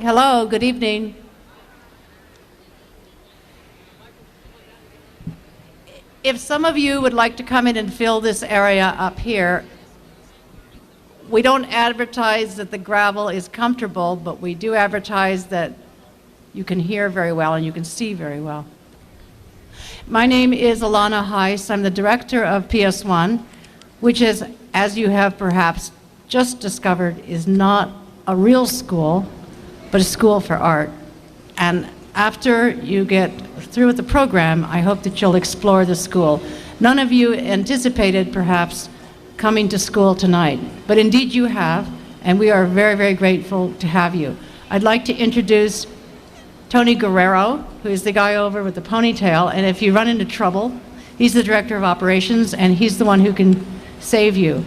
Hello, good evening. If some of you would like to come in and fill this area up here, we don't advertise that the gravel is comfortable, but we do advertise that you can hear very well and you can see very well. My name is Alana Heiss. I'm the director of PS1, which is, as you have perhaps just discovered, is not a real school, but a school for art. And after you get through with the program, I hope that you'll explore the school. None of you anticipated, perhaps, coming to school tonight, but indeed you have, and we are very, very grateful to have you. I'd like to introduce Tony Guerrero, who is the guy over with the ponytail, and if you run into trouble, he's the director of operations, and he's the one who can save you.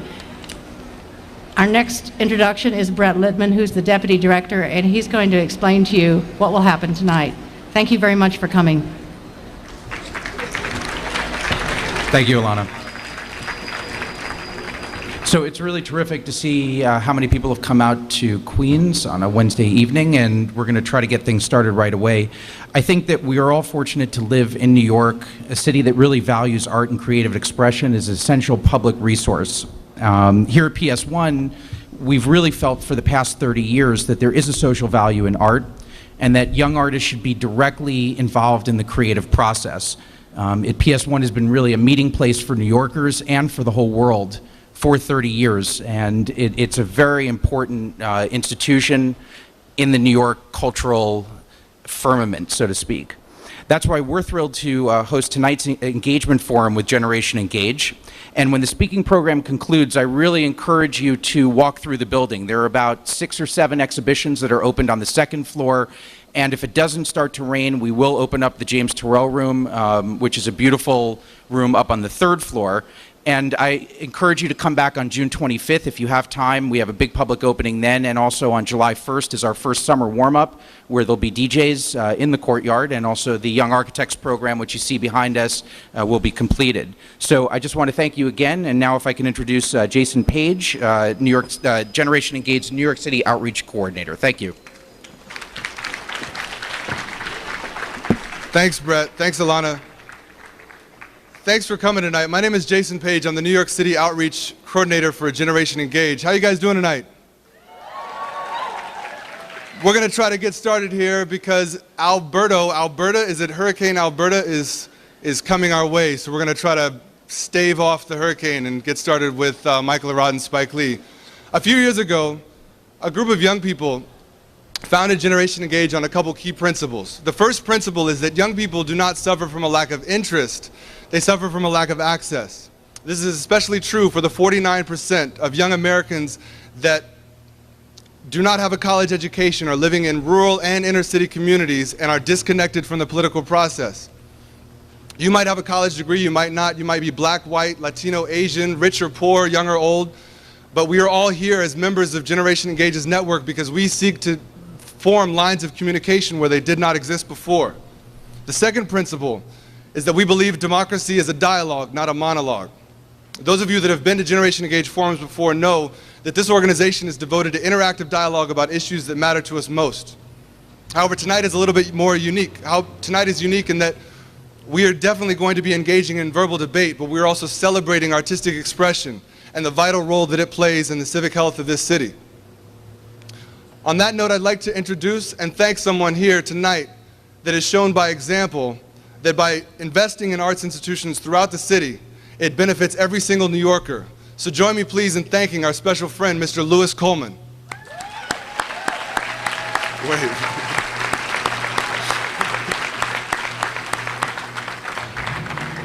Our next introduction is Brett Littman, who's the deputy director, and he's going to explain to you what will happen tonight. Thank you very much for coming. Thank you, Alana. So it's really terrific to see how many people have come out to Queens on a Wednesday evening, and we're going to try to get things started right away. I think that we are all fortunate to live in New York, a city that really values art and creative expression as an essential public resource. Here at PS1, we've really felt for the past 30 years that there is a social value in art, and that young artists should be directly involved in the creative process. PS1 has been really a meeting place for New Yorkers and for the whole world for 30 years, and it's a very important institution in the New York cultural firmament, so to speak. That's why we're thrilled to host tonight's engagement forum with Generation Engage. And when the speaking program concludes, I really encourage you to walk through the building. There are about 6 or 7 exhibitions that are opened on the 2nd floor. And if it doesn't start to rain, we will open up the James Turrell room, which is a beautiful room up on the 3rd floor. And I encourage you to come back on June 25th if you have time. We have a big public opening then, and also on July 1st is our first summer warm-up, where there'll be DJs in the courtyard, and also the Young Architects program, which you see behind us, will be completed. So I just want to thank you again, and now if I can introduce Jason Page, New York Generation Engaged New York City Outreach Coordinator. Thank you. Thanks, Brett. Thanks, Alana. Thanks for coming tonight. My name is Jason Page. I'm the New York City Outreach Coordinator for Generation Engage. How you guys doing tonight? We're going to try to get started here because Hurricane Alberta is coming our way. So we're going to try to stave off the hurricane and get started with Michael Arad and Spike Lee. A few years ago, a group of young people founded Generation Engage on a couple key principles. The first principle is that young people do not suffer from a lack of interest. They suffer from a lack of access. This is especially true for the 49% of young Americans that do not have a college education, are living in rural and inner city communities, and are disconnected from the political process. You might have a college degree, you might not. You might be black, white, Latino, Asian, rich or poor, young or old. But we are all here as members of Generation Engage's network because we seek to form lines of communication where they did not exist before. The second principle is that we believe democracy is a dialogue, not a monologue. Those of you that have been to Generation Engage forums before know that this organization is devoted to interactive dialogue about issues that matter to us most. However, tonight is a little bit more unique. Tonight is unique in that we are definitely going to be engaging in verbal debate, but we're also celebrating artistic expression and the vital role that it plays in the civic health of this city. On that note, I'd like to introduce and thank someone here tonight that has shown by example that by investing in arts institutions throughout the city, it benefits every single New Yorker. So join me please in thanking our special friend, Mr. Louis Coleman.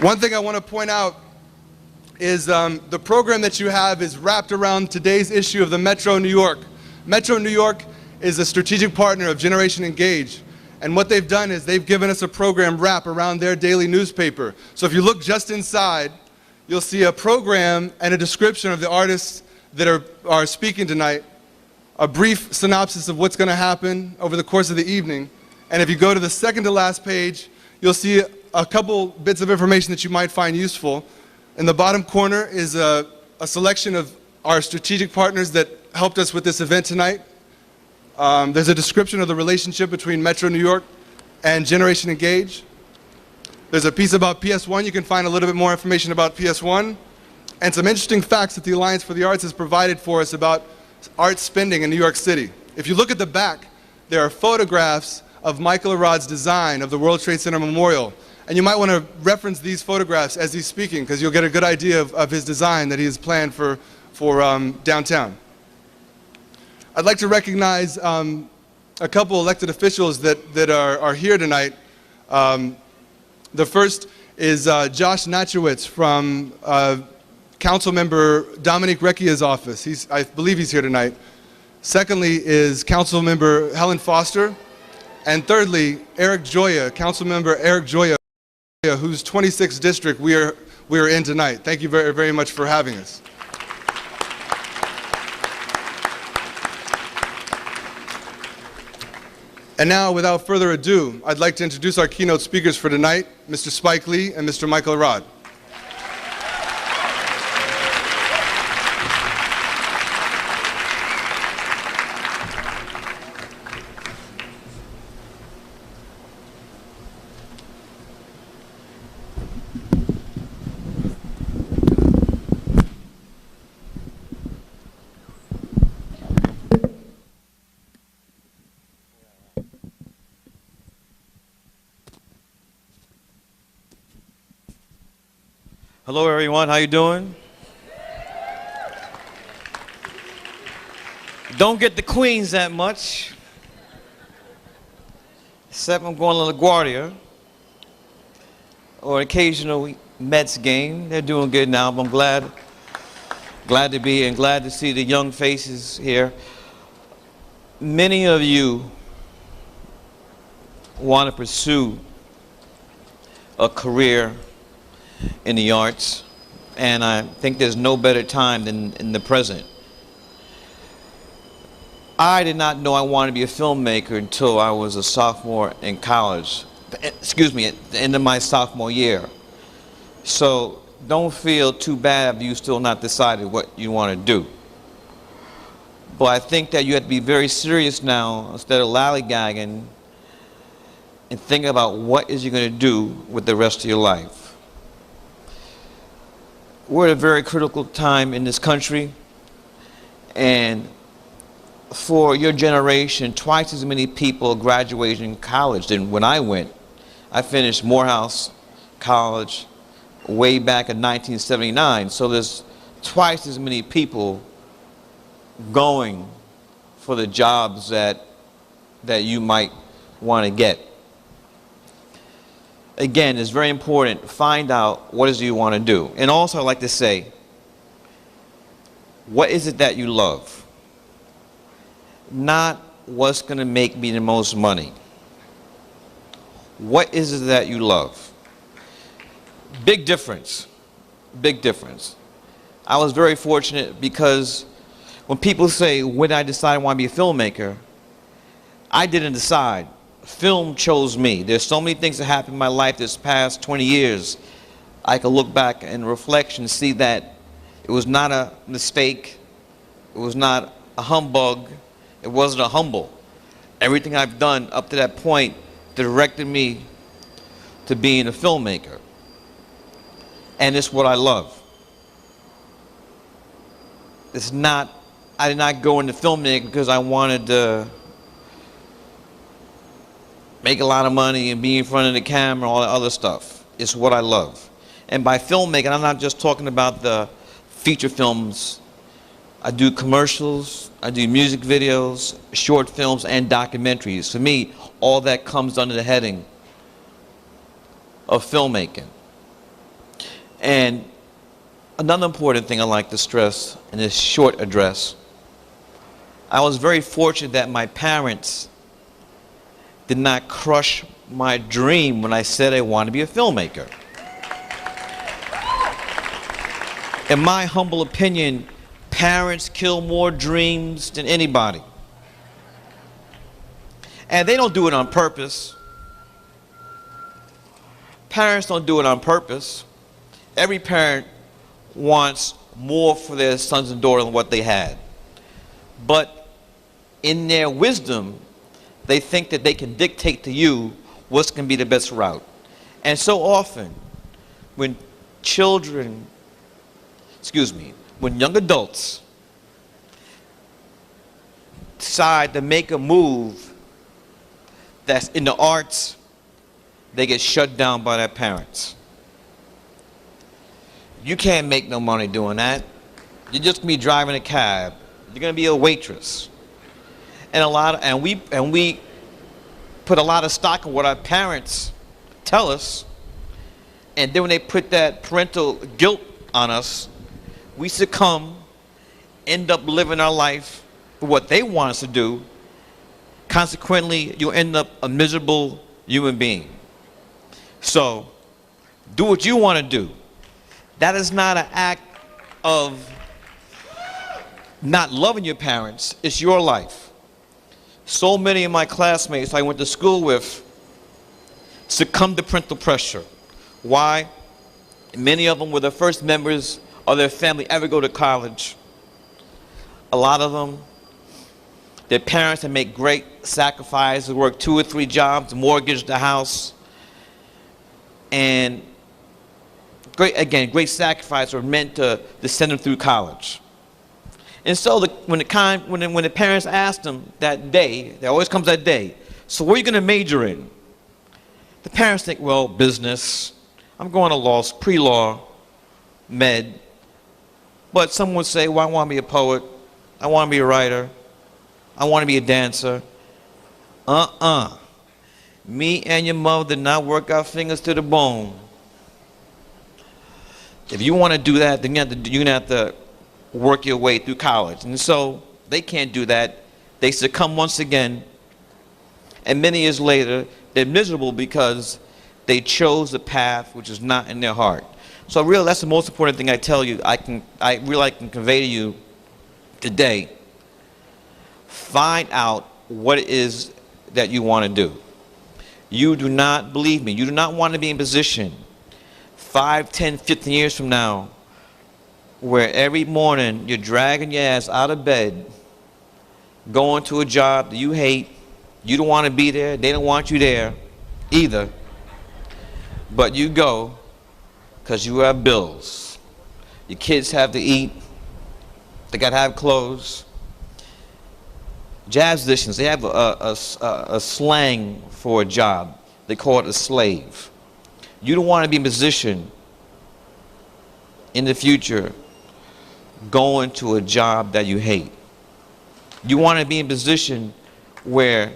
One thing I want to point out is the program that you have is wrapped around today's issue of the Metro New York. Metro New York is a strategic partner of Generation Engage. And what they've done is they've given us a program wrap around their daily newspaper. So if you look just inside, you'll see a program and a description of the artists that are speaking tonight, a brief synopsis of what's going to happen over the course of the evening. And if you go to the second to last page, you'll see a couple bits of information that you might find useful. In the bottom corner is a selection of our strategic partners that helped us with this event tonight. There's a description of the relationship between Metro New York and Generation Engage. There's a piece about PS1. You can find a little bit more information about PS1. And some interesting facts that the Alliance for the Arts has provided for us about art spending in New York City. If you look at the back, there are photographs of Michael Arad's design of the World Trade Center Memorial. And you might want to reference these photographs as he's speaking, because you'll get a good idea of his design that he has planned for downtown. I'd like to recognize a couple elected officials that are here tonight. The first is Josh Natchowitz from Council Member Dominic Recchia's office. I believe he's here tonight. Secondly is Council Member Helen Foster. And thirdly, Eric Joya, Council Member Eric Joya, whose 26th district we are in tonight. Thank you very, very much for having us. And now, without further ado, I'd like to introduce our keynote speakers for tonight, Mr. Spike Lee and Mr. Michael Arad. Hello everyone, how you doing? Don't get the Queens that much, except I'm going to LaGuardia, or an occasional Mets game. They're doing good now, but I'm glad to be here and glad to see the young faces here. Many of you want to pursue a career in the arts, and I think there's no better time than in the present. I did not know I wanted to be a filmmaker until I was a sophomore in college. Excuse me, at the end of my sophomore year. So don't feel too bad if you still not decided what you want to do. But I think that you have to be very serious now instead of lollygagging and think about what is you going to do with the rest of your life. We're at a very critical time in this country, and for your generation, twice as many people graduating college than when I went. I finished Morehouse College way back in 1979, so there's twice as many people going for the jobs that you might want to get. Again, it's very important, find out what is it you want to do. And also I'd like to say, what is it that you love? Not what's going to make me the most money. What is it that you love? Big difference, big difference. I was very fortunate because when people say, when did I decide I want to be a filmmaker? I didn't decide. Film chose me. There's so many things that happened in my life this past 20 years. I can look back and reflection and see that it was not a mistake. It was not a humbug. It wasn't a humble. Everything I've done up to that point directed me to being a filmmaker. And it's what I love. It's not, I did not go into filmmaking because I wanted to make a lot of money and be in front of the camera, all that other stuff. It's what I love. And by filmmaking, I'm not just talking about the feature films. I do commercials, I do music videos, short films, and documentaries. For me, all that comes under the heading of filmmaking. And another important thing I'd like to stress in this short address, I was very fortunate that my parents did not crush my dream when I said I wanted to be a filmmaker. In my humble opinion, parents kill more dreams than anybody. And they don't do it on purpose. Parents don't do it on purpose. Every parent wants more for their sons and daughters than what they had. But in their wisdom, they think that they can dictate to you what's going to be the best route. And so often, when when young adults decide to make a move that's in the arts, they get shut down by their parents. You can't make no money doing that. You're just gonna be driving a cab. You're gonna be a waitress. And we put a lot of stock in what our parents tell us, and then when they put that parental guilt on us, we succumb, end up living our life for what they want us to do. Consequently, you'll end up a miserable human being. So, do what you want to do. That is not an act of not loving your parents. It's your life. So many of my classmates I went to school with succumbed to parental pressure. Why? Many of them were the first members of their family ever go to college. A lot of them, their parents had made great sacrifices, worked 2 or 3 jobs, mortgaged the house, and great sacrifices were meant to send them through college. And so when the parents asked them that day, there always comes that day, so what are you going to major in? The parents think, well, business. I'm going to law, pre-law, med. But some would say, well, I want to be a poet. I want to be a writer. I want to be a dancer. Me and your mother did not work our fingers to the bone. If you want to do that, then you're going to have to work your way through college. And so they can't do that. They succumb once again. And many years later, they're miserable because they chose a path which is not in their heart. So really, that's the most important thing I tell you, I can convey to you today. Find out what it is that you want to do. You do not, believe me, you do not want to be in position 5, 10, 15 years from now where every morning you're dragging your ass out of bed, going to a job that you hate, you don't want to be there, they don't want you there either, but you go because you have bills. Your kids have to eat, they got to have clothes. Jazz musicians, they have a slang for a job. They call it a slave. You don't want to be in position in the future going to a job that you hate. You want to be in position where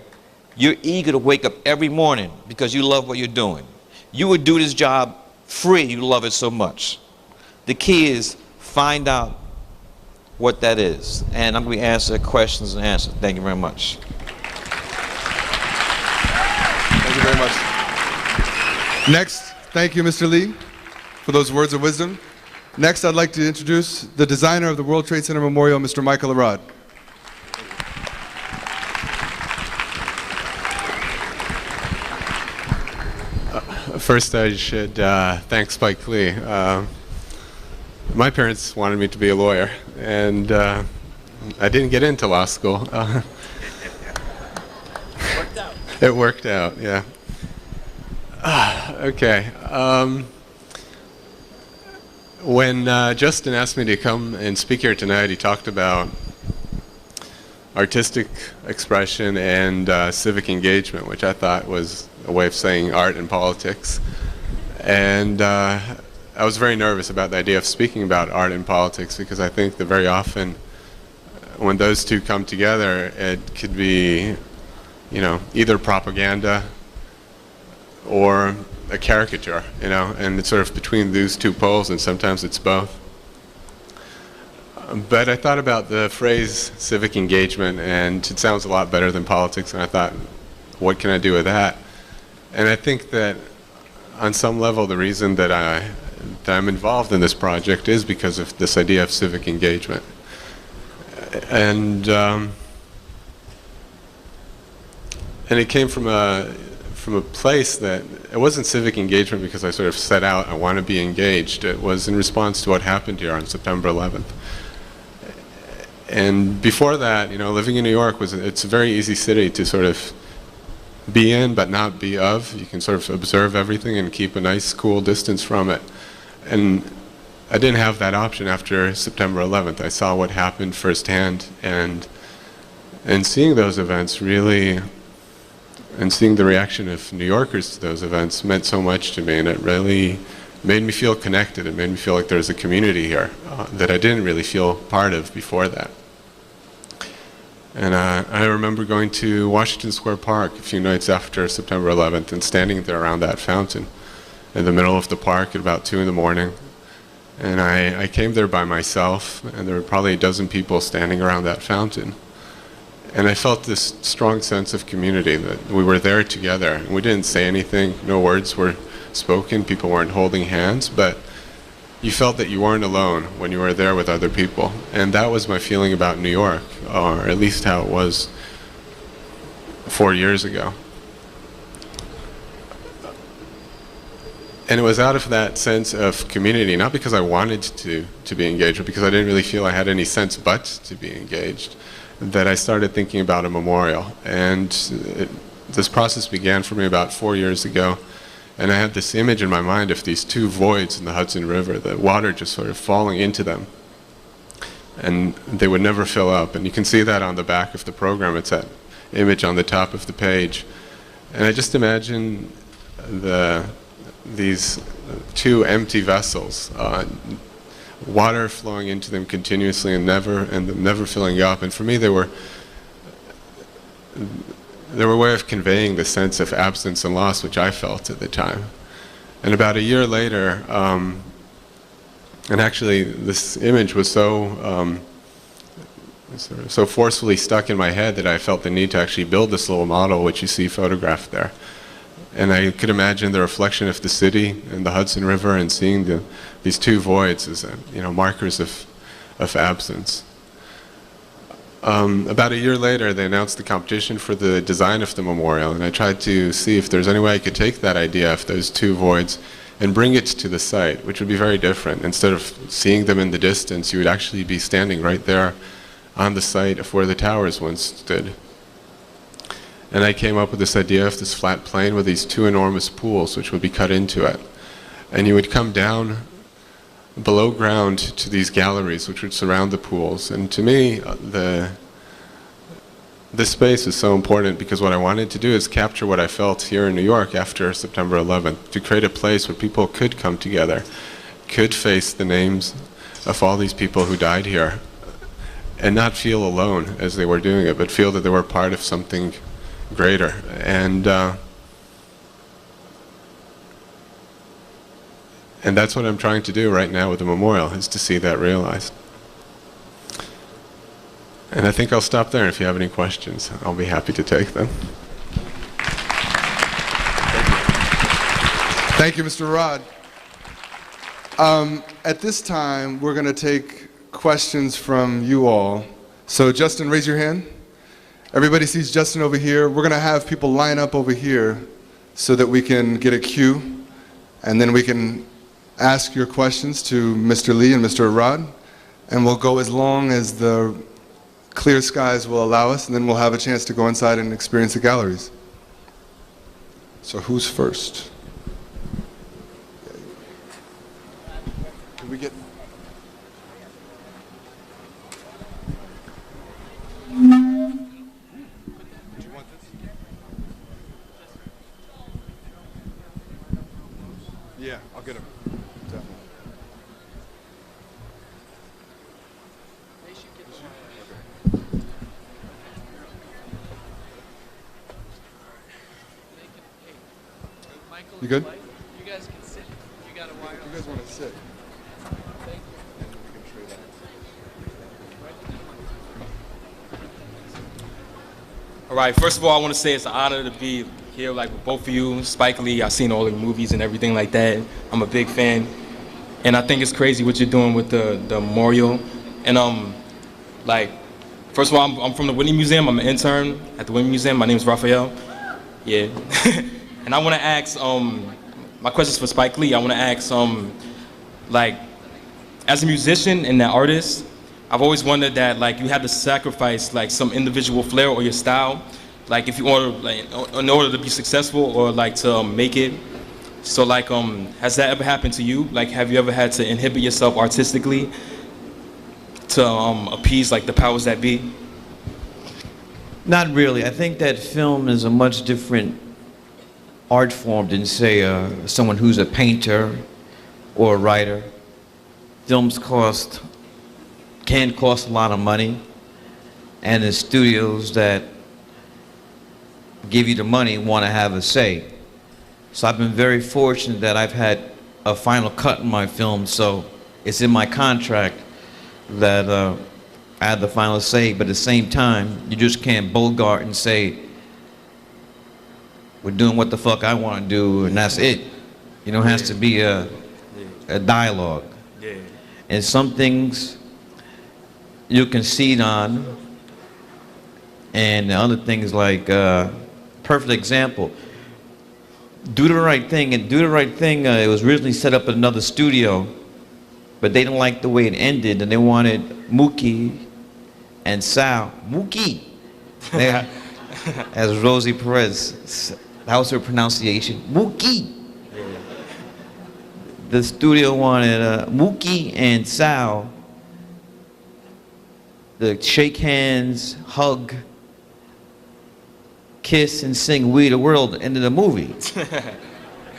you're eager to wake up every morning because you love what you're doing. You would do this job free, you love it so much. The key is find out what that is. And I'm going to answer questions and answers. Thank you very much. Thank you very much. Next, thank you, Mr. Lee, for those words of wisdom. Next, I'd like to introduce the designer of the World Trade Center Memorial, Mr. Michael Arad. First, I should thank Spike Lee. My parents wanted me to be a lawyer, and I didn't get into law school. It worked out, yeah. Okay. When Justin asked me to come and speak here tonight, he talked about artistic expression and civic engagement, which I thought was a way of saying art and politics. And I was very nervous about the idea of speaking about art and politics because I think that very often when those two come together, it could be, you know, either propaganda or a caricature, you know, and it's sort of between these two poles, and sometimes it's both. But I thought about the phrase civic engagement, and it sounds a lot better than politics, and I thought, what can I do with that? And I think that on some level the reason that I'm involved in this project is because of this idea of civic engagement. And it came from a place that it wasn't civic engagement because I sort of set out, I want to be engaged. It was in response to what happened here on September 11th. And before that, you know, living in New York it's a very easy city to sort of be in but not be of. You can sort of observe everything and keep a nice cool distance from it. And I didn't have that option after September 11th. I saw what happened firsthand, and seeing those events really, and seeing the reaction of New Yorkers to those events meant so much to me, and it really made me feel connected. It made me feel like there's a community here that I didn't really feel part of before that. And I remember going to Washington Square Park a few nights after September 11th and standing there around that fountain in the middle of the park at about 2 in the morning. And I came there by myself, and there were probably a dozen people standing around that fountain. And I felt this strong sense of community, that we were there together. And we didn't say anything, no words were spoken, people weren't holding hands, but you felt that you weren't alone when you were there with other people. And that was my feeling about New York, or at least how it was 4 years ago. And it was out of that sense of community, not because I wanted to be engaged, but because I didn't really feel I had any sense but to be engaged, that I started thinking about a memorial. And this process began for me about 4 years ago. And I had this image in my mind of these two voids in the Hudson River, the water just sort of falling into them. And they would never fill up. And you can see that on the back of the program. It's that image on the top of the page. And I just imagine these two empty vessels, water flowing into them continuously and never filling up. And for me, they were a way of conveying the sense of absence and loss which I felt at the time. And about a year later, and actually this image was so forcefully stuck in my head that I felt the need to actually build this little model which you see photographed there. And I could imagine the reflection of the city and the Hudson River, and seeing these two voids as markers of absence. About a year later, they announced the competition for the design of the memorial, and I tried to see if there's any way I could take that idea of those two voids and bring it to the site, which would be very different. Instead of seeing them in the distance, you would actually be standing right there on the site of where the towers once stood. And I came up with this idea of this flat plain with these two enormous pools which would be cut into it. And you would come down below ground to these galleries which would surround the pools. And to me, this space is so important because what I wanted to do is capture what I felt here in New York after September 11th, to create a place where people could come together, could face the names of all these people who died here, and not feel alone as they were doing it, but feel that they were part of something greater. And that's what I'm trying to do right now with the memorial, is to see that realized. And I think I'll stop there. If you have any questions, I'll be happy to take them. Thank you, Mr. Rod. At this time, we're going to take questions from you all. So Justin, raise your hand. Everybody sees Justin over here. We're going to have people line up over here so that we can get a queue, and then we can ask your questions to Mr. Lee and Mr. Rod, and we'll go as long as the clear skies will allow us, and then we'll have a chance to go inside and experience the galleries. So who's first? Can we get... Yeah, I'll get him. You good? You guys can sit. You got a wire. You guys want to sit? Thank you. And then we can trade off. All right. First of all, I want to say it's an honor to be here, like with both of you. Spike Lee, I've seen all the movies and everything like that. I'm a big fan, and I think it's crazy what you're doing with the memorial. And like, first of all, I'm from the Whitney Museum. I'm an intern at the Whitney Museum. My name is Raphael. Yeah. And I want to ask, my question's for Spike Lee. I want to ask, like, as a musician and an artist, I've always wondered that like you had to sacrifice like some individual flair or your style, like if you order like in order to be successful or like to make it. So like has that ever happened to you? Like have you ever had to inhibit yourself artistically to appease like the powers that be? Not really. I think that film is a much different art form than, say, someone who's a painter or a writer. Films can cost a lot of money, and the studios that give you the money want to have a say. So I've been very fortunate that I've had a final cut in my film, so it's in my contract that I have the final say, but at the same time, you just can't bogart and say, we're doing what the fuck I want to do, and that's it. You know, it has to be a dialogue. Yeah. And some things you concede on, and the other things like, perfect example, Do the Right Thing. And Do the Right Thing, it was originally set up at another studio, but they didn't like the way it ended, and they wanted Mookie and Sal. Mookie! As Rosie Perez, that was her pronunciation. Mookie! The studio wanted Mookie and Sal to shake hands, hug, kiss, and sing We the World into the movie.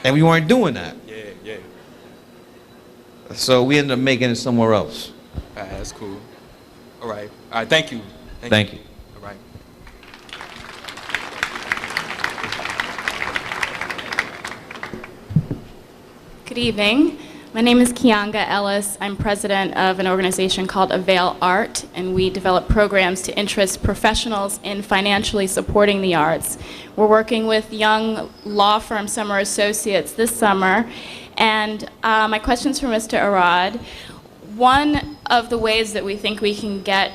And we weren't doing that. Yeah, yeah. So we ended up making it somewhere else. That's cool. All right. All right, thank you. Thank you. All right. Good evening. My name is Kianga Ellis. I'm president of an organization called Avail Art, and we develop programs to interest professionals in financially supporting the arts. We're working with young law firm summer associates this summer, and my question's for Mr. Arad. One of the ways that we think we can get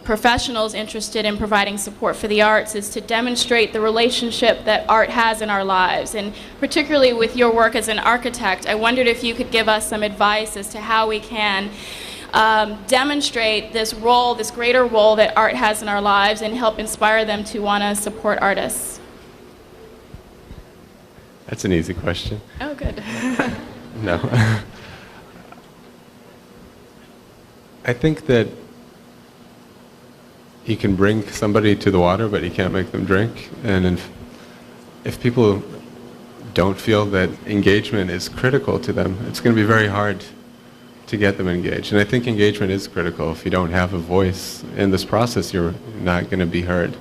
professionals interested in providing support for the arts is to demonstrate the relationship that art has in our lives. And particularly with your work as an architect, I wondered if you could give us some advice as to how we can demonstrate this role, this greater role that art has in our lives, and help inspire them to want to support artists. That's an easy question. Oh, good. No. I think that you can bring somebody to the water, but you can't make them drink. And if people don't feel that engagement is critical to them, it's going to be very hard to get them engaged. And I think engagement is critical. If you don't have a voice in this process, you're not going to be heard.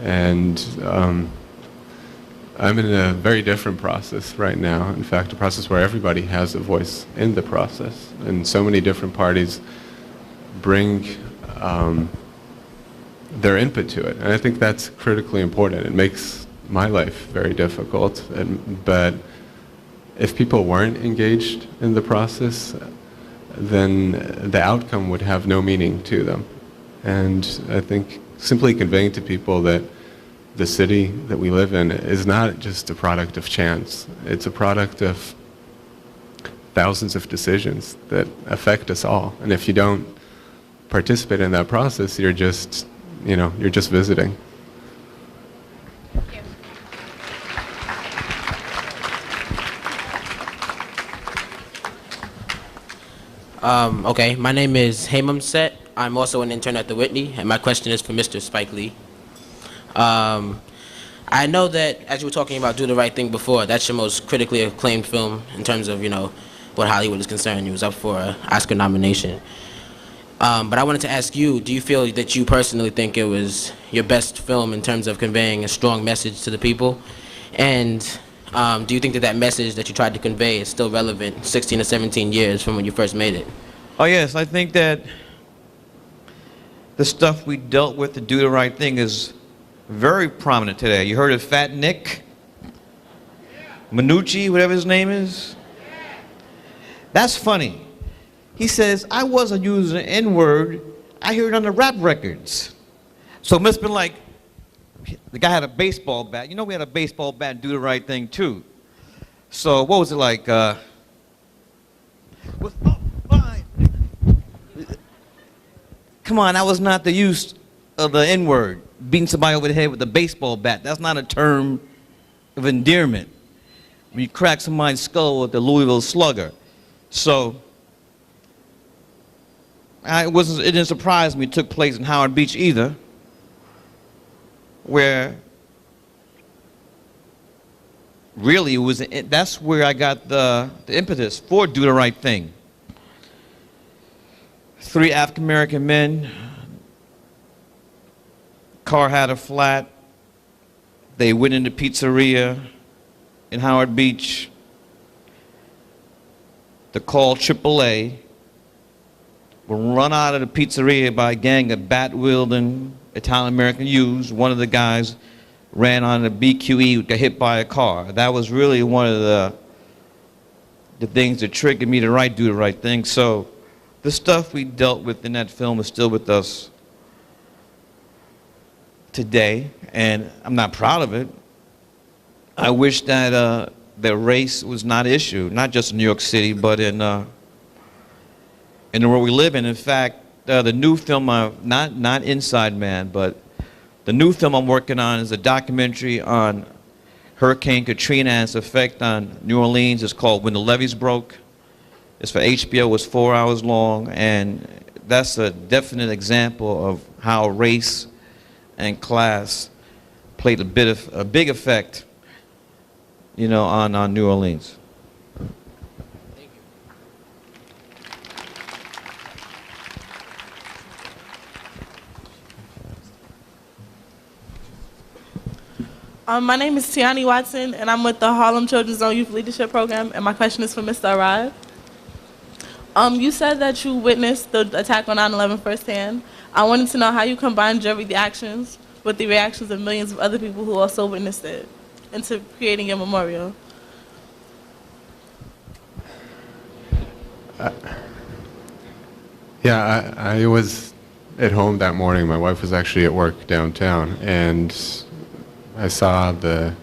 And I'm in a very different process right now. In fact, a process where everybody has a voice in the process. And so many different parties bring their input to it. And I think that's critically important. It makes my life very difficult. But if people weren't engaged in the process, then the outcome would have no meaning to them. And I think simply conveying to people that the city that we live in is not just a product of chance. It's a product of thousands of decisions that affect us all. And if you don't participate in that process, you're just, you're just visiting. Thank you. Okay, my name is Haymam Set. I'm also an intern at the Whitney, and my question is for Mr. Spike Lee. I know that, as you were talking about Do the Right Thing before, that's your most critically acclaimed film in terms of, what Hollywood is concerned. You was up for an Oscar nomination. But I wanted to ask you, do you feel that you personally think it was your best film in terms of conveying a strong message to the people? And do you think that that message that you tried to convey is still relevant 16 or 17 years from when you first made it? Oh yes, I think that the stuff we dealt with to Do the Right Thing is very prominent today. You heard of Fat Nick? Minucci, whatever his name is? That's funny. He says, I wasn't using the N-word, I hear it on the rap records. So it must have been like, the guy had a baseball bat. We had a baseball bat and Do the Right Thing too. So what was it like? What's up, fine? Come on, that was not the use of the N-word. Beating somebody over the head with a baseball bat. That's not a term of endearment. When you crack somebody's skull with the Louisville Slugger. So, it didn't surprise me it took place in Howard Beach either, where really that's where I got the impetus for Do the Right Thing. 3 African American men, car had a flat, they went into pizzeria in Howard Beach to call AAA, were run out of the pizzeria by a gang of bat-wielding Italian-American youths. One of the guys ran on a BQE, got hit by a car. That was really one of the things that triggered me to do the right thing. So the stuff we dealt with in that film is still with us today, and I'm not proud of it. I wish that that race was not an issue, not just in New York City, but in the world we live in. In fact, the new film, not Inside Man, but the new film I'm working on is a documentary on Hurricane Katrina and its effect on New Orleans. It's called When the Levees Broke. It's for HBO. It's 4 hours long, and that's a definite example of how race and class played a big effect, you know, on New Orleans. My name is Tiani Watson, and I'm with the Harlem Children's Zone Youth Leadership Program, and my question is for Mr. Arad. You said that you witnessed the attack on 9/11 firsthand. I wanted to know how you combined your reactions with the reactions of millions of other people who also witnessed it into creating your memorial. Yeah, I was at home that morning. My wife was actually at work downtown, and I saw the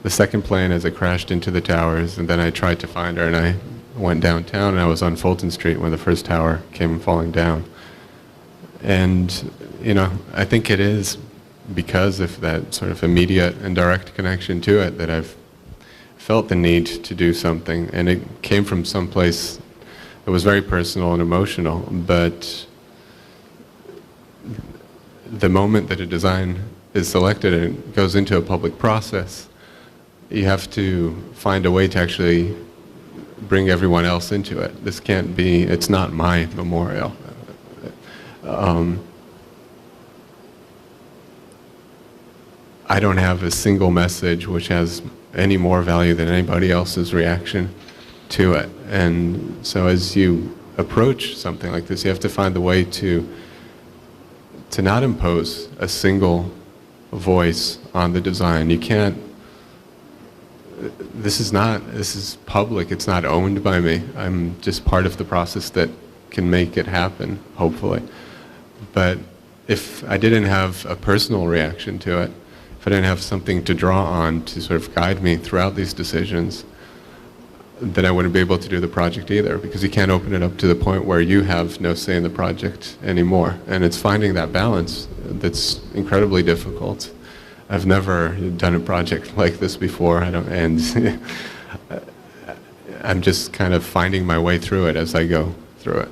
second plane as it crashed into the towers, and then I tried to find her, and I went downtown, and I was on Fulton Street when the first tower came falling down. And, you know, I think it is because of that sort of immediate and direct connection to it that I've felt the need to do something, and it came from someplace that was very personal and emotional, but the moment that a design is selected and it goes into a public process, you have to find a way to actually bring everyone else into it. This can't be, it's not my memorial. I don't have a single message which has any more value than anybody else's reaction to it. And so as you approach something like this, you have to find the way to not impose a single voice on the design. You can't, this is public, it's not owned by me. I'm just part of the process that can make it happen, hopefully. But if I didn't have a personal reaction to it, if I didn't have something to draw on to sort of guide me throughout these decisions, then I wouldn't be able to do the project either, because you can't open it up to the point where you have no say in the project anymore. And it's finding that balance that's incredibly difficult. I've never done a project like this before, and I'm just kind of finding my way through it as I go through it.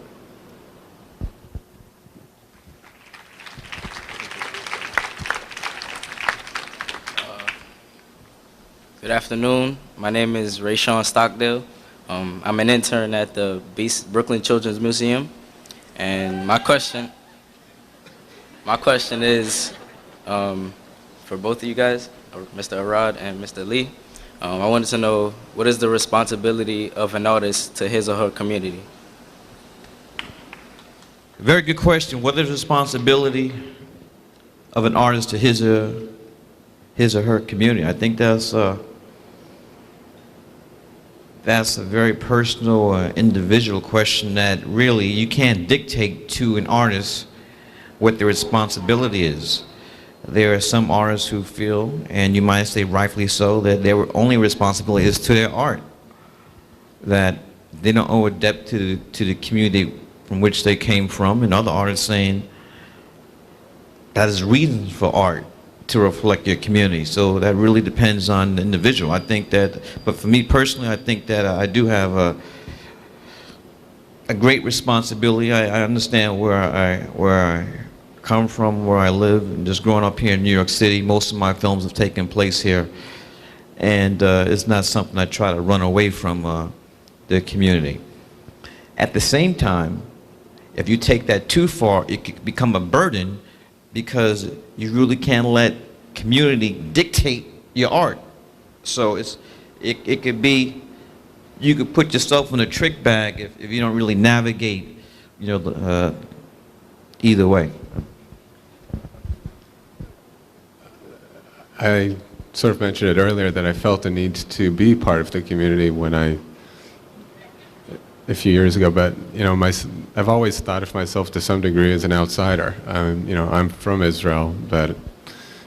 Good afternoon. My name is Rayshawn Stockdale. I'm an intern at the Brooklyn Children's Museum, and my question is for both of you guys, Mr. Arad and Mr. Lee. I wanted to know, what is the responsibility of an artist to his or her community? Very good question. What is the responsibility of an artist to his or her community? I think that's a very personal, individual question that really you can't dictate to an artist what their responsibility is. There are some artists who feel, and you might say rightfully so, that their only responsibility is to their art, that they don't owe a debt to the community from which they came from, and other artists saying that is reasons for art to reflect your community. So that really depends on the individual. I think that, but for me personally, I think that I do have a great responsibility. I understand where I come from, where I live, and just growing up here in New York City, most of my films have taken place here, and it's not something I try to run away from the community. At the same time, if you take that too far, it could become a burden, because you really can't let community dictate your art. So it could be, you could put yourself in a trick bag if you don't really navigate, either way. I sort of mentioned it earlier that I felt a need to be part of the community a few years ago, but I've always thought of myself to some degree as an outsider. I'm from Israel, but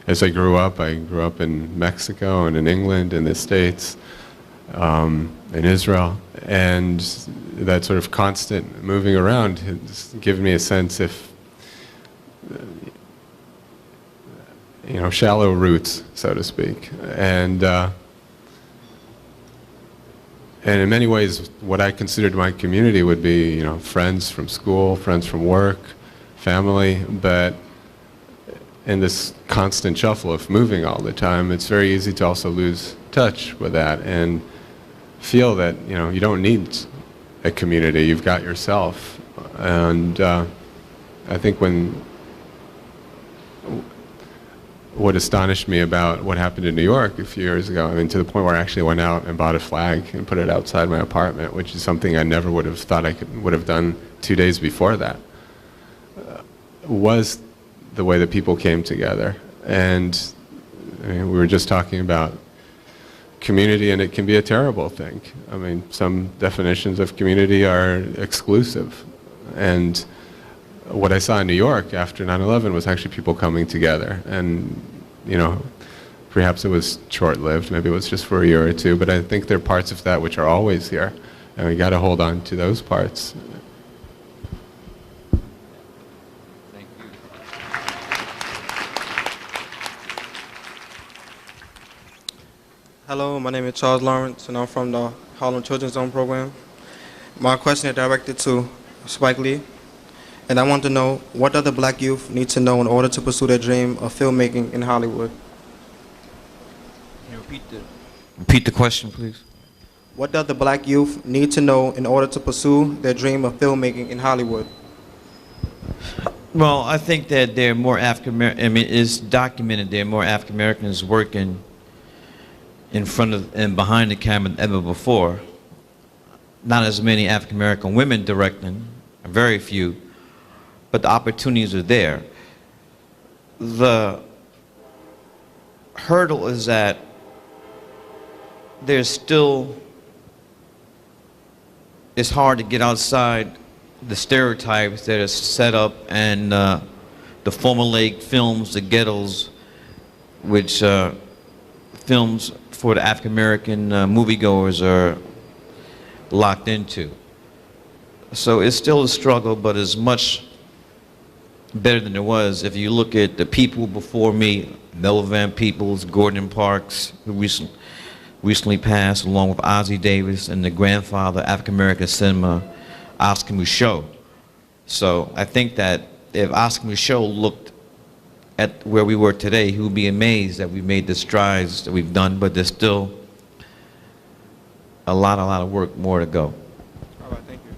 as I grew up in Mexico and in England, in the States, in Israel, and that sort of constant moving around has given me a sense of shallow roots, so to speak, and in many ways, what I considered my community would be, friends from school, friends from work, family, but in this constant shuffle of moving all the time, it's very easy to also lose touch with that and feel that, you don't need a community, you've got yourself. And I think what astonished me about what happened in New York a few years ago, to the point where I actually went out and bought a flag and put it outside my apartment, which is something I never would have thought I would have done 2 days before that, was the way that people came together. And we were just talking about community, and it can be a terrible thing. Some definitions of community are exclusive. And what I saw in New York after 9/11 was actually people coming together, and perhaps it was short-lived, maybe it was just for a year or two, but I think there are parts of that which are always here, and we got to hold on to those parts. Thank you. Hello, my name is Charles Lawrence, and I'm from the Harlem Children's Zone program. My question is directed to Spike Lee. And I want to know, what do the black youth need to know in order to pursue their dream of filmmaking in Hollywood? Can you repeat the question, please? What do the black youth need to know in order to pursue their dream of filmmaking in Hollywood? Well, I think that there are more it's documented there are more African Americans working in front of and behind the camera than ever before. Not as many African American women directing, very few. But the opportunities are there. The hurdle is that it's hard to get outside the stereotypes that are set up and the formulaic films, the ghettos, which films for the African American moviegoers are locked into. So it's still a struggle, but it's much better than it was. If you look at the people before me, Melvin Van Peebles, Gordon Parks, who recently passed, along with Ozzie Davis, and the grandfather of African American cinema, Oscar Micheaux. So I think that if Oscar Micheaux looked at where we were today, he would be amazed that we made the strides that we've done, but there's still a lot of work more to go. All right, thank you.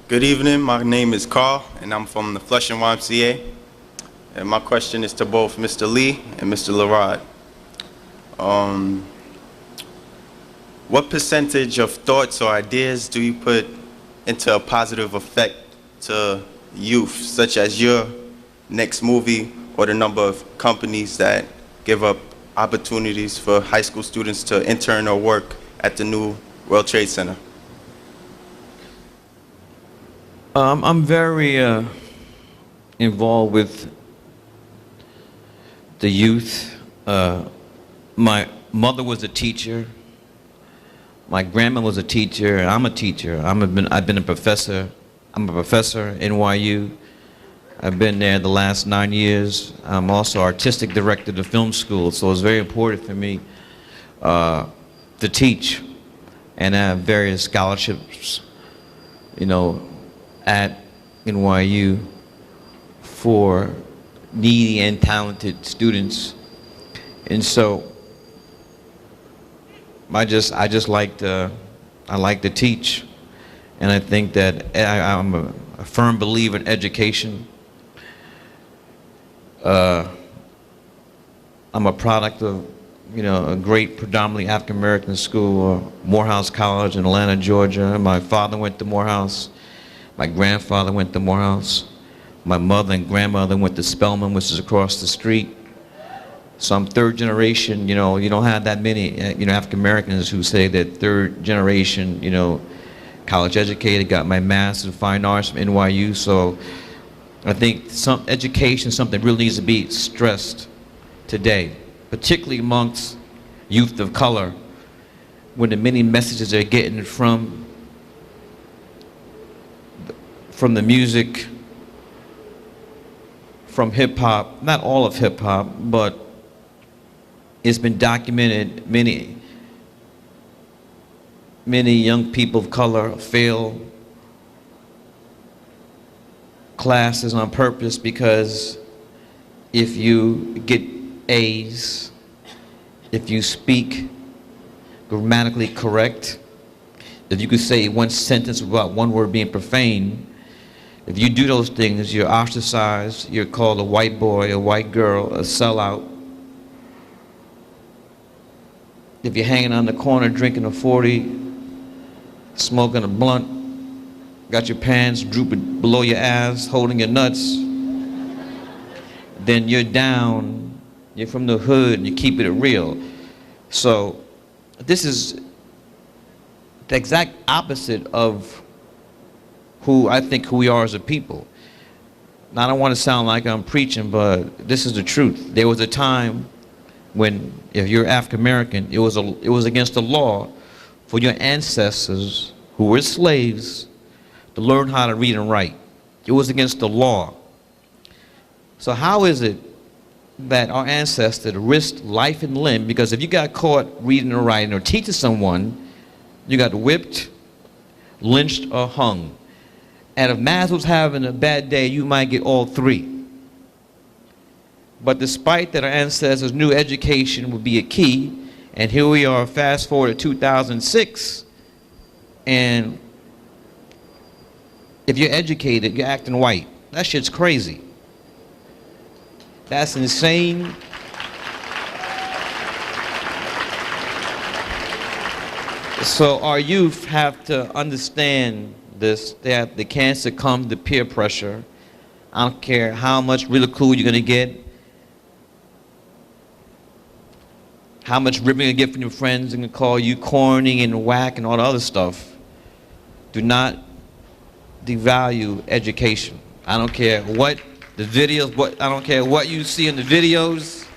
Good evening, my name is Carl, and I'm from the Flushing YMCA. And my question is to both Mr. Lee and Mr. Larod. What percentage of thoughts or ideas do you put into a positive effect to youth, such as your next movie or the number of companies that give up opportunities for high school students to intern or work at the new World Trade Center? I'm very involved with the youth. My mother was a teacher. My grandma was a teacher, and I'm a teacher. I've been a professor. I'm a professor at NYU. I've been there the last 9 years. I'm also artistic director of the film school, so it's very important for me to teach, and I have various scholarships, you know, at NYU for needy and talented students. And so I just like to teach, and I think that I'm a firm believer in education. I'm a product of, you know, a great predominantly African American school, Morehouse College in Atlanta, Georgia. My father went to Morehouse. My grandfather went to Morehouse. My mother and grandmother went to Spelman, which is across the street. So I'm third generation. You know, you don't have that many, you know, African Americans who say that third generation, you know, college educated, got my master's in fine arts from NYU. So I think education is something that really needs to be stressed today, particularly amongst youth of color, when the many messages they're getting from the music, from hip hop, not all of hip hop, but it's been documented many young people of color fail classes on purpose because if you get A's, if you speak grammatically correct, if you could say one sentence without one word being profane, if you do those things, you're ostracized, you're called a white boy, a white girl, a sellout. If you're hanging on the corner drinking a 40, smoking a blunt, got your pants drooping below your ass, holding your nuts, then you're down, you're from the hood, and you keep it real. So this is the exact opposite of who I think who we are as a people. Now, I don't want to sound like I'm preaching, but this is the truth. There was a time when, if you're African American, it was against the law for your ancestors who were slaves to learn how to read and write. It was against the law. So how is it that our ancestors risked life and limb? Because if you got caught reading or writing or teaching someone, you got whipped, lynched, or hung. And if Maslow's having a bad day, you might get all three. But despite that, our ancestors knew education would be a key, and here we are, fast forward to 2006, and if you're educated, you're acting white. That shit's crazy. That's insane. So our youth have to understand this, that they can't succumb to peer pressure. I don't care how much ridicule you're gonna get, how much ribbon you get from your friends and call you corny and whack and all the other stuff. Do not devalue education. I don't care what the videos, I don't care what you see in the videos,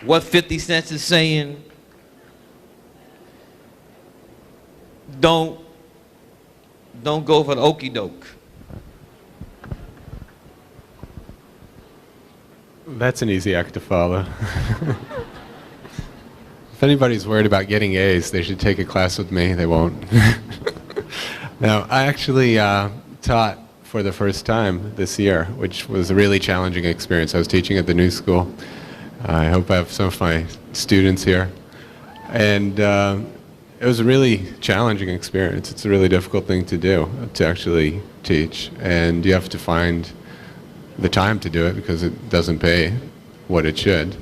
what 50 Cent is saying. Don't go for the okey doke. That's an easy act to follow. If anybody's worried about getting A's, they should take a class with me. They won't. Now, I actually taught for the first time this year, which was a really challenging experience. I was teaching at the New School. I hope I have some of my students here. And it was a really challenging experience. It's a really difficult thing to do, to actually teach. And you have to find the time to do it because it doesn't pay what it should.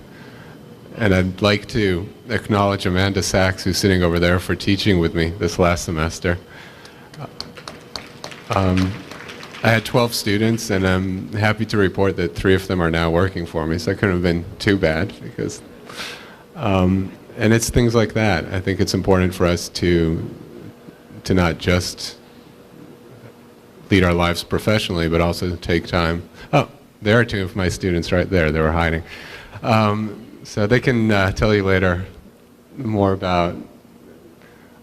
And I'd like to acknowledge Amanda Sachs, who's sitting over there, for teaching with me this last semester. I had 12 students, and I'm happy to report that 3 of them are now working for me, so it couldn't have been too bad. Because, and it's things like that. I think it's important for us to not just lead our lives professionally, but also take time. Oh, there are 2 of my students right there. They were hiding. So they can tell you later more about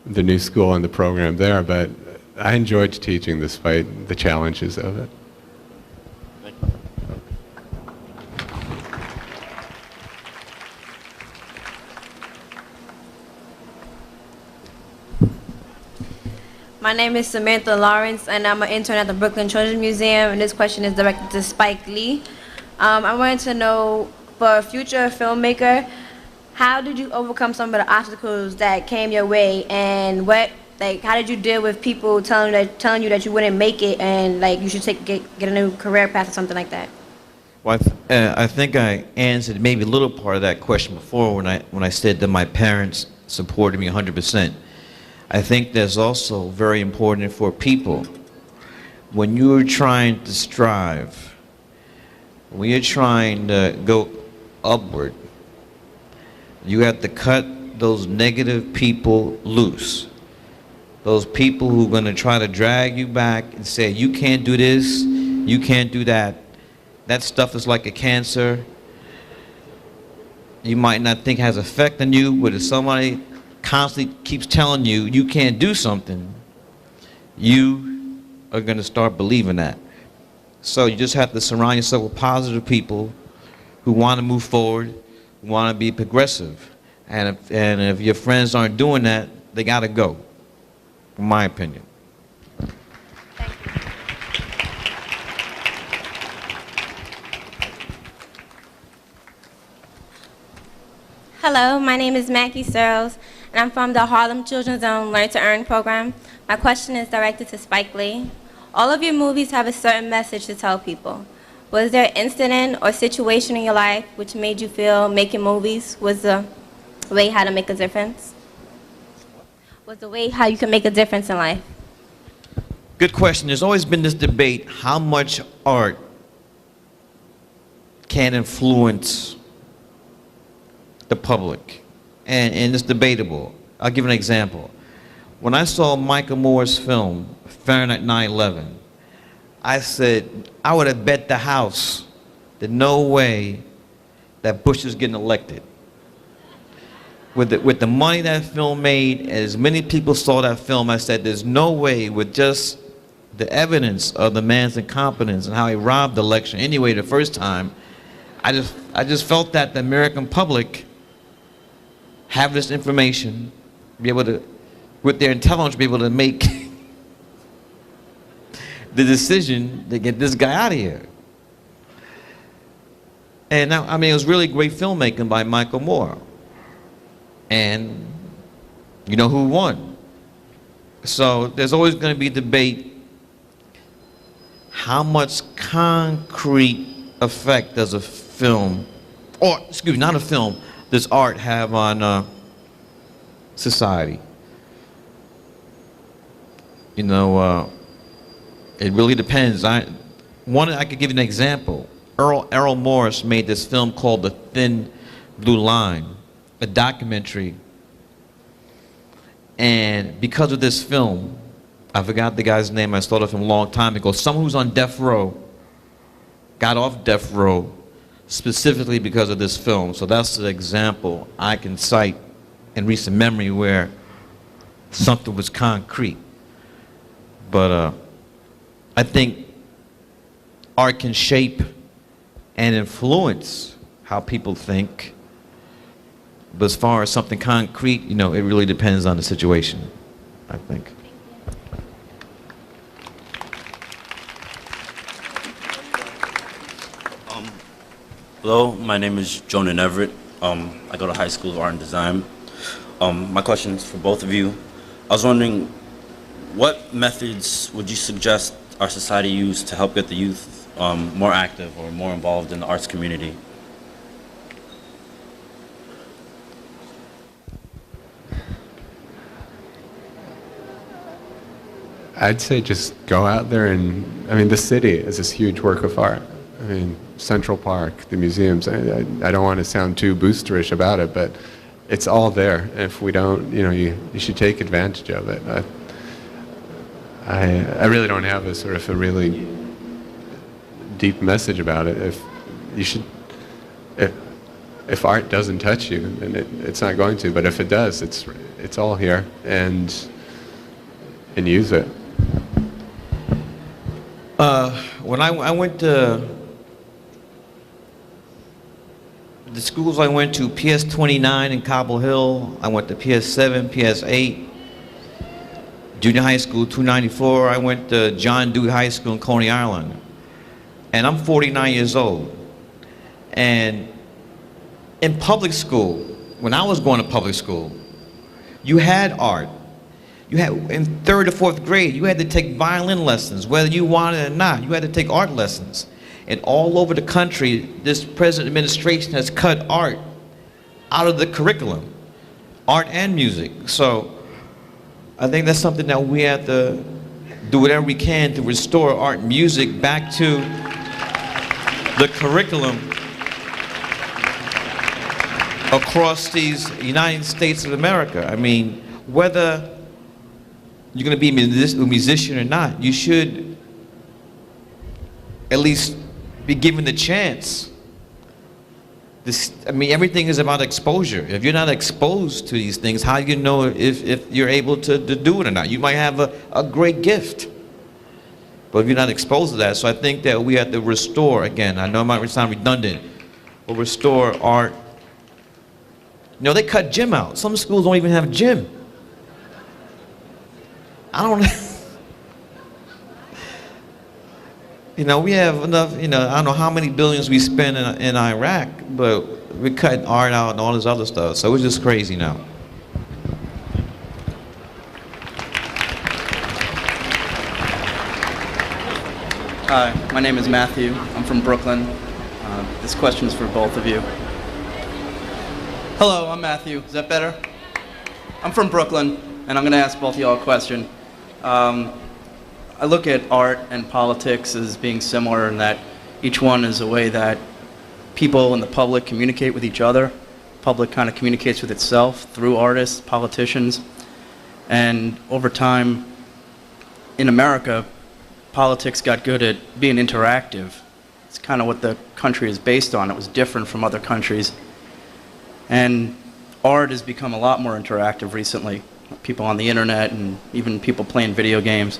the new school and the program there, but I enjoyed teaching despite the challenges of it. My name is Samantha Lawrence, and I'm an intern at the Brooklyn Children's Museum, and this question is directed to Spike Lee. I wanted to know, for a future filmmaker, how did you overcome some of the obstacles that came your way, and how did you deal with people telling you that you wouldn't make it, and you should get a new career path or something like that? Well, I think I answered maybe a little part of that question before when I said that my parents supported me 100%. I think that's also very important for people. When you're trying to strive, when you're trying to go upward, you have to cut those negative people loose. Those people who are going to try to drag you back and say, you can't do this, you can't do that. That stuff is like a cancer. You might not think it has effect on you, but if somebody constantly keeps telling you you can't do something, you are going to start believing that. So you just have to surround yourself with positive people who want to move forward, who want to be progressive. And if your friends aren't doing that, they got to go, in my opinion. Hello, my name is Mackie Searles, and I'm from the Harlem Children's Zone Learn to Earn program. My question is directed to Spike Lee. All of your movies have a certain message to tell people. Was there an incident or situation in your life which made you feel making movies was the way how to make a difference? Was the way how you can make a difference in life? Good question. There's always been this debate how much art can influence the public, and it's debatable. I'll give an example. When I saw Michael Moore's film, Fahrenheit 9/11, I said, I would have bet the house that no way that Bush is getting elected. With the money that film made, as many people saw that film, I said, there's no way with just the evidence of the man's incompetence and how he robbed the election anyway the first time, I just felt that the American public have this information, be able to, with their intelligence, be able to make the decision to get this guy out of here. And now, I mean, it was really great filmmaking by Michael Moore. And you know who won. So there's always going to be debate, how much concrete effect does a film, or excuse me, not a film, does art have on society? You know, it really depends. I could give you an example. Errol Morris made this film called The Thin Blue Line, a documentary. And because of this film, I forgot the guy's name, I started from a long time ago, someone who's on death row got off death row specifically because of this film. So that's the example I can cite in recent memory where something was concrete. But I think art can shape and influence how people think. But as far as something concrete, you know, it really depends on the situation, I think. Hello, my name is Jonah Everett. I go to High School of Art and Design. My question is for both of you. I was wondering, what methods would you suggest our society use to help get the youth more active or more involved in the arts community? I'd say just go out there and, I mean, the city is this huge work of art. I mean, Central Park, the museums, I don't want to sound too boosterish about it, but it's all there. If we don't, you know, you should take advantage of it. I really don't have a sort of a really deep message about it. If you should, if art doesn't touch you, then it's not going to. But if it does, it's all here, and use it. When I went to the schools I went to, PS 29 in Cobble Hill, I went to PS 7, PS 8, junior high school 294, I went to John Dewey High School in Coney Island. And I'm 49 years old. And in public school, when I was going to public school, you had art. You had, in 3rd or 4th grade, you had to take violin lessons, whether you wanted it or not. You had to take art lessons. And all over the country, this present administration has cut art out of the curriculum, art and music. So I think that's something that we have to do whatever we can to restore art and music back to the curriculum across these United States of America. I mean, whether you're going to be a musician or not, you should at least be given the chance. I mean, everything is about exposure. If you're not exposed to these things, how do you know if you're able to do it or not? You might have a great gift, but if you're not exposed to that, so I think that we have to restore, again, I know it might sound redundant, but restore art. You know, they cut gym out. Some schools don't even have gym. I don't know. You know, we have enough, you know, I don't know how many billions we spend in Iraq, but we cut art out and all this other stuff. So it's just crazy now. Hi, my name is Matthew. I'm from Brooklyn. This question is for both of you. Hello, I'm Matthew. Is that better? I'm from Brooklyn, and I'm going to ask both of y'all a question. I look at art and politics as being similar in that each one is a way that people in the public communicate with each other. The public kind of communicates with itself through artists, politicians. And over time, in America, politics got good at being interactive. It's kind of what the country is based on. It was different from other countries. And art has become a lot more interactive recently. People on the internet and even people playing video games.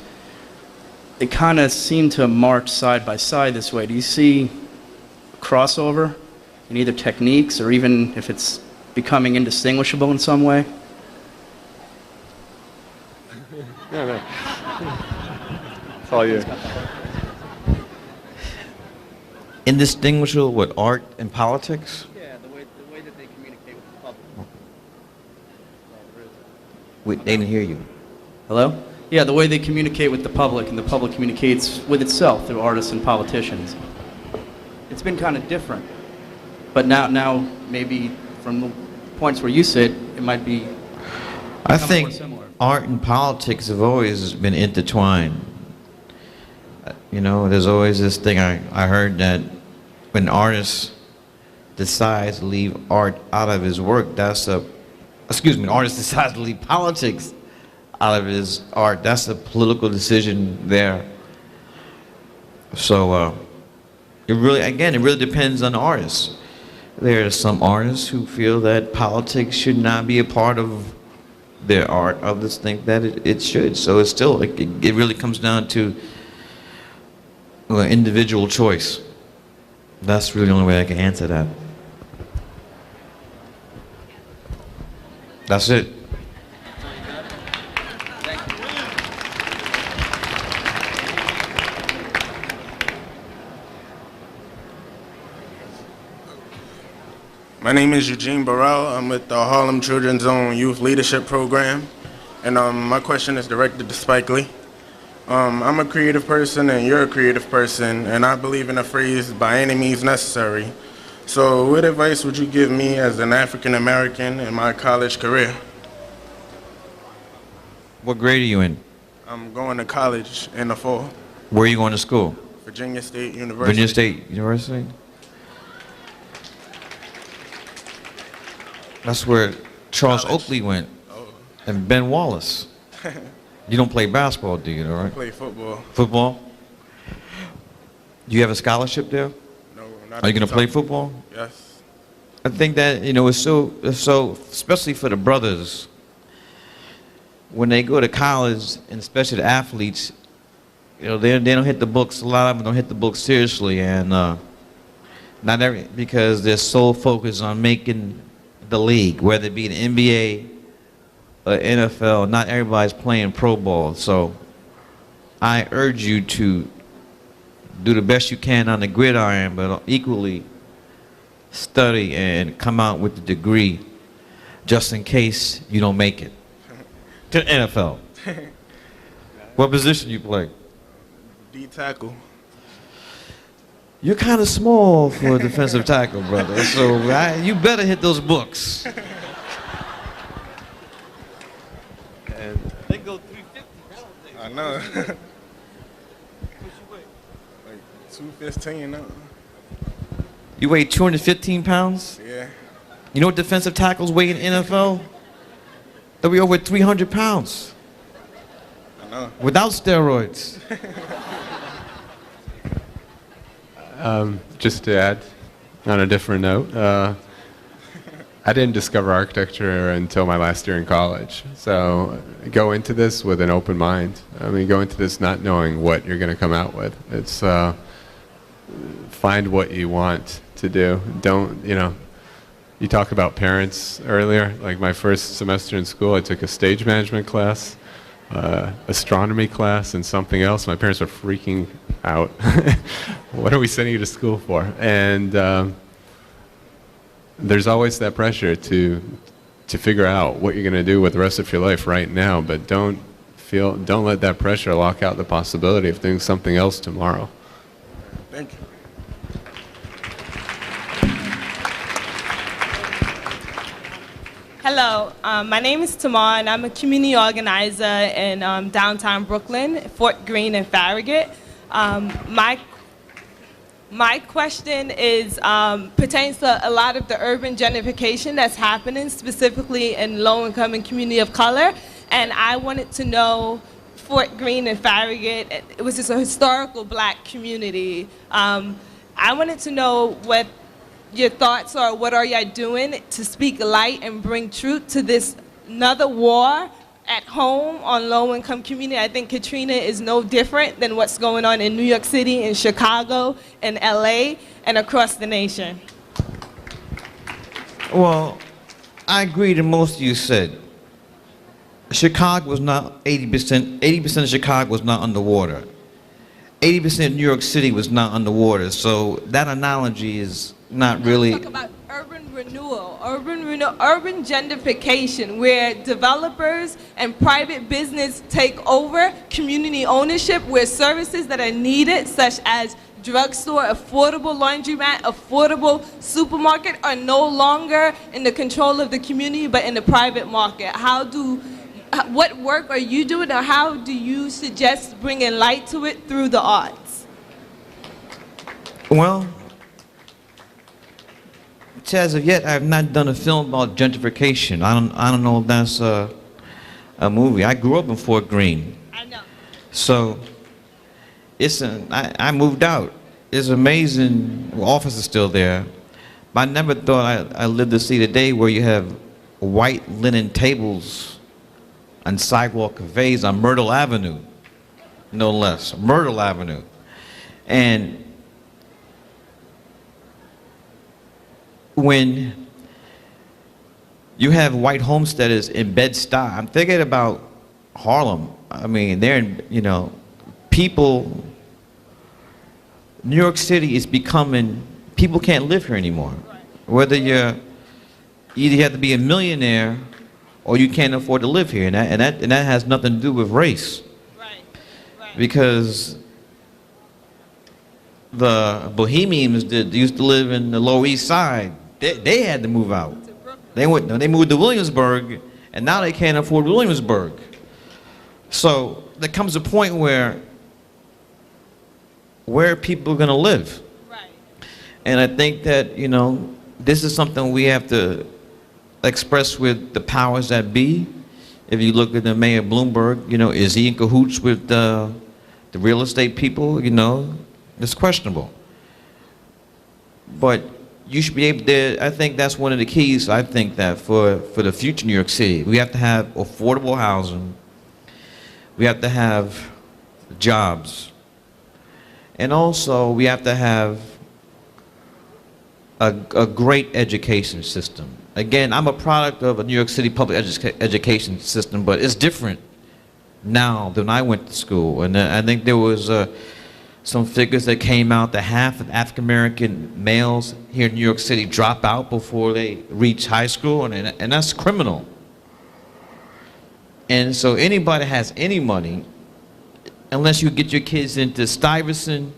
They kind of seem to march side by side this way. Do you see crossover in either techniques or even if it's becoming indistinguishable in some way? No. It's all you. Indistinguishable with art and politics? Yeah, the way that they communicate with the public. Wait, they didn't hear you. Hello? Yeah, the way they communicate with the public, and the public communicates with itself through artists and politicians. It's been kind of different. But now maybe from the points where you sit, it might be I think art and politics have always been intertwined. You know, there's always this thing I heard that when an artist decides to leave art out of his work, an artist decides to leave politics out of his art, that's a political decision there. So it really depends on the artist. There are some artists who feel that politics should not be a part of their art. Others think that it should. So it's still, it really comes down to individual choice. That's really the only way I can answer that. That's it. My name is Eugene Burrell. I'm with the Harlem Children's Zone Youth Leadership Program. And my question is directed to Spike Lee. I'm a creative person and you're a creative person, and I believe in the phrase, by any means necessary. So what advice would you give me as an African American in my college career? What grade are you in? I'm going to college in the fall. Where are you going to school? Virginia State University. Virginia State University? That's where Charles Oakley went, and Ben Wallace. You don't play basketball, do you, right? I play football. Football? Do you have a scholarship there? No, not. Are you going to play football? Yes. I think that, you know, it's so, especially for the brothers, when they go to college, and especially the athletes, you know, they don't hit the books, a lot of them don't hit the books seriously, and because they're so focused on making the league, whether it be the NBA or NFL, not everybody's playing pro ball. So I urge you to do the best you can on the gridiron, but equally study and come out with a degree just in case you don't make it to the NFL. What position you play? D tackle. You're kind of small for a defensive tackle, brother, so you better hit those books. And they go 350. I know. Like 215 now. You weigh 215 pounds? Yeah. You know what defensive tackles weigh in NFL? They'll be over 300 pounds. I know. Without steroids. Just to add, on a different note, I didn't discover architecture until my last year in college. So go into this with an open mind. I mean, go into this not knowing what you're going to come out with. It's find what you want to do. Don't, you know, you talk about parents earlier. Like my first semester in school, I took a stage management class, astronomy class, and something else. My parents were freaking out. What are we sending you to school for? And there's always that pressure to figure out what you're going to do with the rest of your life right now, but don't let that pressure lock out the possibility of doing something else tomorrow. Thank you. Hello, my name is Tamar, and I'm a community organizer in downtown Brooklyn, Fort Greene and Farragut. My question is pertains to a lot of the urban gentrification that's happening, specifically in low-income and community of color. And I wanted to know, Fort Greene and Farragut, it was just a historical black community. I wanted to know what your thoughts are. What are y'all doing to speak light and bring truth to this another war at home on low-income community? I think Katrina is no different than what's going on in New York City, in Chicago, in LA, and across the nation. Well, I agree to most you said. Chicago was not 80%, 80% of Chicago was not underwater. 80% of New York City was not underwater, so that analogy is not really... Talk about urban renewal, urban gentrification, where developers and private business take over community ownership, where services that are needed, such as drugstore, affordable laundromat, affordable supermarket, are no longer in the control of the community, but in the private market. What work are you doing, or how do you suggest bringing light to it through the arts? Well, as of yet, I have not done a film about gentrification. I don't know if that's a movie. I grew up in Fort Greene. I know. So, I moved out. It's amazing. The office is still there. But I never thought I lived to see the day where you have white linen tables on sidewalk cafes on Myrtle Avenue, no less. Myrtle Avenue. And when you have white homesteaders in Bed-Stuy, I'm thinking about Harlem. I mean, they're in, you know, people, New York City is becoming, people can't live here anymore. Whether either you have to be a millionaire or you can't afford to live here, and that has nothing to do with race. Because the Bohemians that used to live in the Lower East Side, they had to move out. They moved to Williamsburg, and now they can't afford Williamsburg. So there comes a point where are people going to live? And I think that, you know, this is something we have to express with the powers that be. If you look at the Mayor Bloomberg, you know, is he in cahoots with the real estate people? You know, it's questionable. But you should be able to, I think that's one of the keys, I think, that for the future New York City. We have to have affordable housing. We have to have jobs. And also, we have to have a great education system. Again, I'm a product of a New York City public education system, but it's different now than I went to school. And I think there was some figures that came out that half of African American males here in New York City drop out before they reach high school, and that's criminal. And so anybody that has any money, unless you get your kids into Stuyvesant,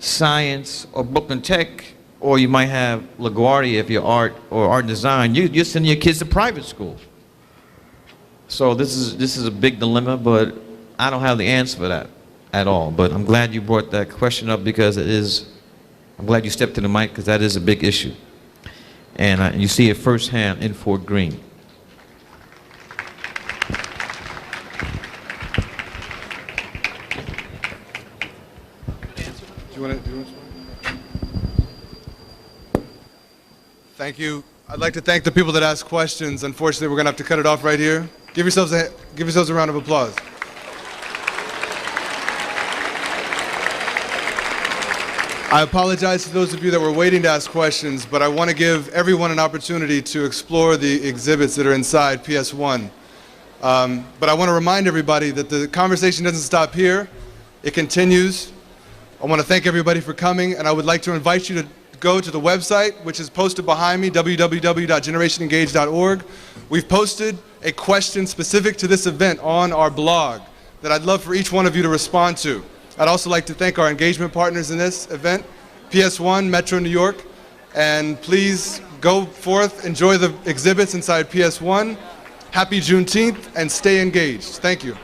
science, or Brooklyn Tech, or you might have LaGuardia if you're art or art and design, you're sending your kids to private schools. So this is a big dilemma, but I don't have the answer for that at all. But I'm glad you brought that question up, because it is, I'm glad you stepped to the mic, because that is a big issue. And you see it firsthand in Fort Greene. Do you want to? Thank you. I'd like to thank the people that asked questions. Unfortunately, we're going to have to cut it off right here. Give yourselves a round of applause. I apologize to those of you that were waiting to ask questions, but I want to give everyone an opportunity to explore the exhibits that are inside PS1. But I want to remind everybody that the conversation doesn't stop here. It continues. I want to thank everybody for coming, and I would like to invite you to go to the website, which is posted behind me, www.generationengage.org. We've posted a question specific to this event on our blog that I'd love for each one of you to respond to. I'd also like to thank our engagement partners in this event, PS1, Metro New York, and please go forth, enjoy the exhibits inside PS1. Happy Juneteenth, and stay engaged. Thank you.